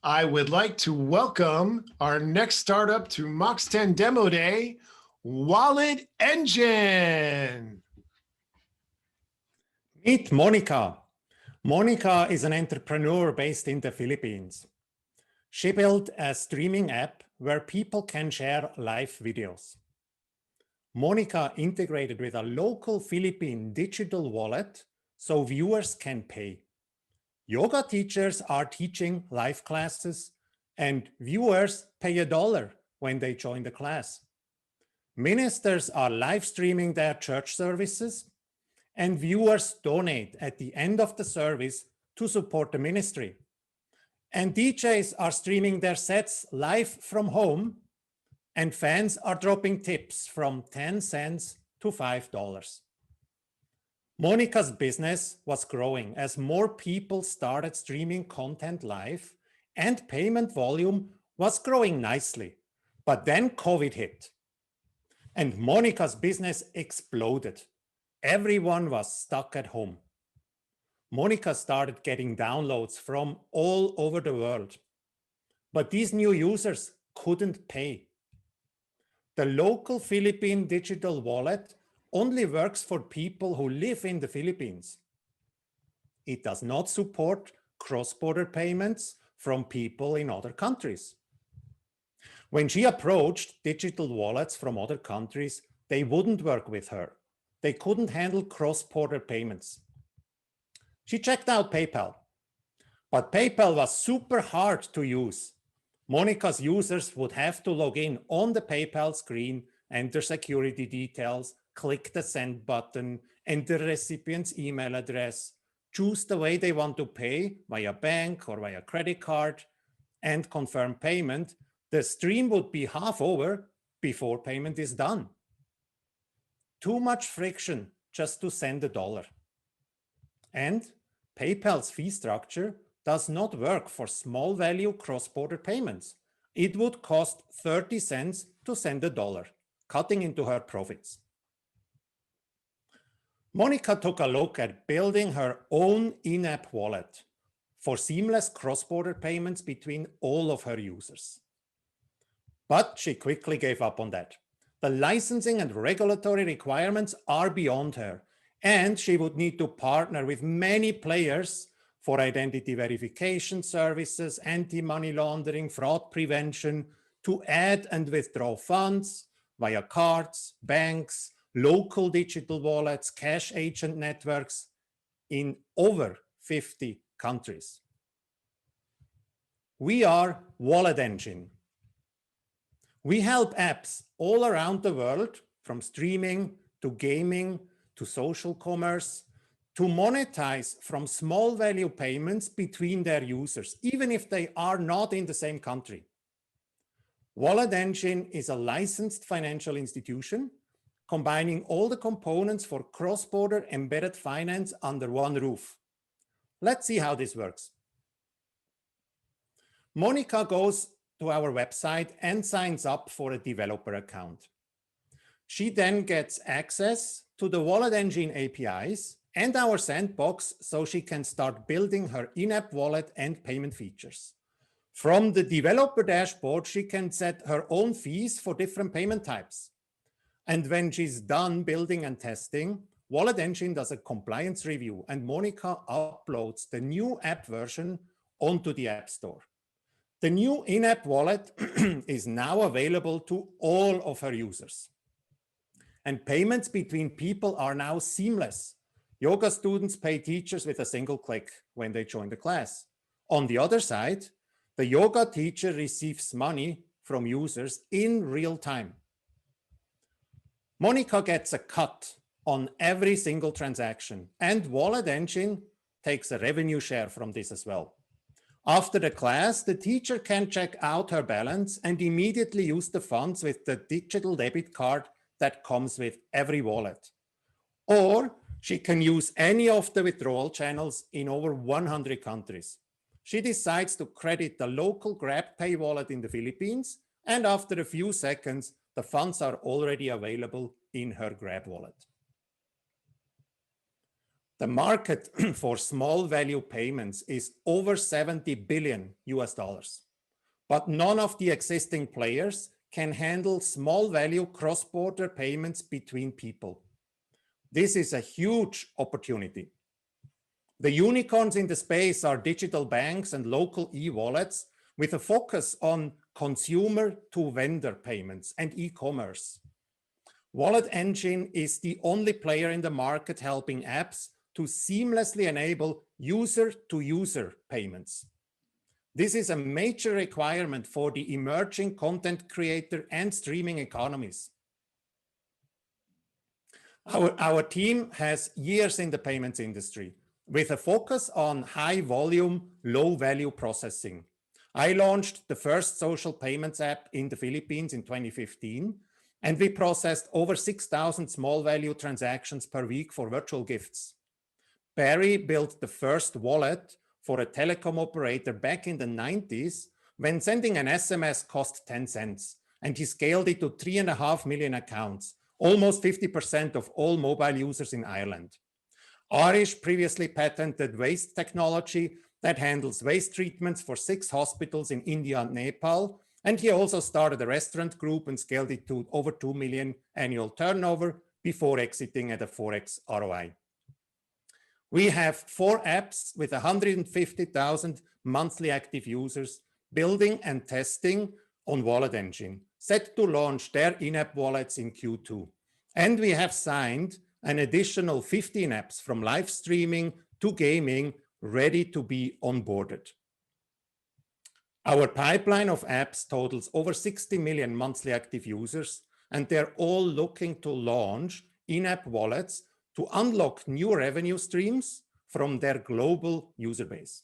I would like to welcome our next startup to MOX10 Demo Day, Wallet Engine. Meet Monica. Monica is an entrepreneur based in the Philippines. She built a streaming app where people can share live videos. Monica integrated with a local Philippine digital wallet so viewers can pay. Yoga teachers are teaching live classes and viewers pay $1 when they join the class. Ministers are live streaming their church services and viewers donate at the end of the service to support the ministry. And DJs are streaming their sets live from home and fans are dropping tips from 10 cents to $5. Monica's business was growing as more people started streaming content live and payment volume was growing nicely. But then COVID hit and Monica's business exploded. Everyone was stuck at home. Monica started getting downloads from all over the world, but these new users couldn't pay. The local Philippine digital wallet only works for people who live in the Philippines. It does not support cross-border payments from people in other countries. When she approached digital wallets from other countries, they wouldn't work with her. They couldn't handle cross-border payments. She checked out PayPal, but PayPal was super hard to use. Monica's users would have to log in on the PayPal screen, enter security details, click the send button, enter the recipient's email address, choose the way they want to pay via bank or via credit card, and confirm payment. The stream would be half over before payment is done. Too much friction just to send $1. And PayPal's fee structure does not work for small value cross-border payments. It would cost 30 cents to send $1, cutting into her profits. Monica took a look at building her own in-app wallet for seamless cross-border payments between all of her users. But she quickly gave up on that. The licensing and regulatory requirements are beyond her, and she would need to partner with many players for identity verification services, anti-money laundering, fraud prevention, to add and withdraw funds via cards, banks, local digital wallets, cash agent networks in over 50 countries. We are Wallet Engine. We help apps all around the world, from streaming to gaming to social commerce, to monetize from small value payments between their users, even if they are not in the same country. Wallet Engine is a licensed financial institution combining all the components for cross-border embedded finance under one roof. Let's see how this works. Monica goes to our website and signs up for a developer account. She then gets access to the Wallet Engine APIs and our sandbox so she can start building her in-app wallet and payment features. From the developer dashboard, she can set her own fees for different payment types. And when she's done building and testing, Wallet Engine does a compliance review and Monica uploads the new app version onto the App Store. The new in-app wallet is now available to all of her users. And payments between people are now seamless. Yoga students pay teachers with a single click when they join the class. On the other side, the yoga teacher receives money from users in real time. Monica gets a cut on every single transaction, and Wallet Engine takes a revenue share from this as well. After the class, the teacher can check out her balance and immediately use the funds with the digital debit card that comes with every wallet. Or she can use any of the withdrawal channels in over 100 countries. She decides to credit the local GrabPay wallet in the Philippines, and after a few seconds, the funds are already available in her Grab wallet. The market for small value payments is over $70 billion US dollars, but none of the existing players can handle small value cross-border payments between people. This is a huge opportunity. The unicorns in the space are digital banks and local e-wallets with a focus on consumer to vendor payments and e-commerce. Wallet Engine is the only player in the market helping apps to seamlessly enable user-to-user payments. This is a major requirement for the emerging content creator and streaming economies. Our team has years in the payments industry with a focus on high volume, low value processing. I launched the first social payments app in the Philippines in 2015, and we processed over 6,000 small value transactions per week for virtual gifts. Barry built the first wallet for a telecom operator back in the 90s when sending an SMS cost 10 cents, and he scaled it to 3.5 million accounts, almost 50% of all mobile users in Ireland. Arish previously patented waste technology that handles waste treatments for 6 hospitals in India and Nepal, and he also started a restaurant group and scaled it to over 2 million annual turnover before exiting at a 4x ROI. We have 4 apps with 150,000 monthly active users building and testing on Wallet Engine, set to launch their in-app wallets in Q2. And we have signed an additional 15 apps from live streaming to gaming ready to be onboarded. Our pipeline of apps totals over 60 million monthly active users, and they're all looking to launch in-app wallets to unlock new revenue streams from their global user base.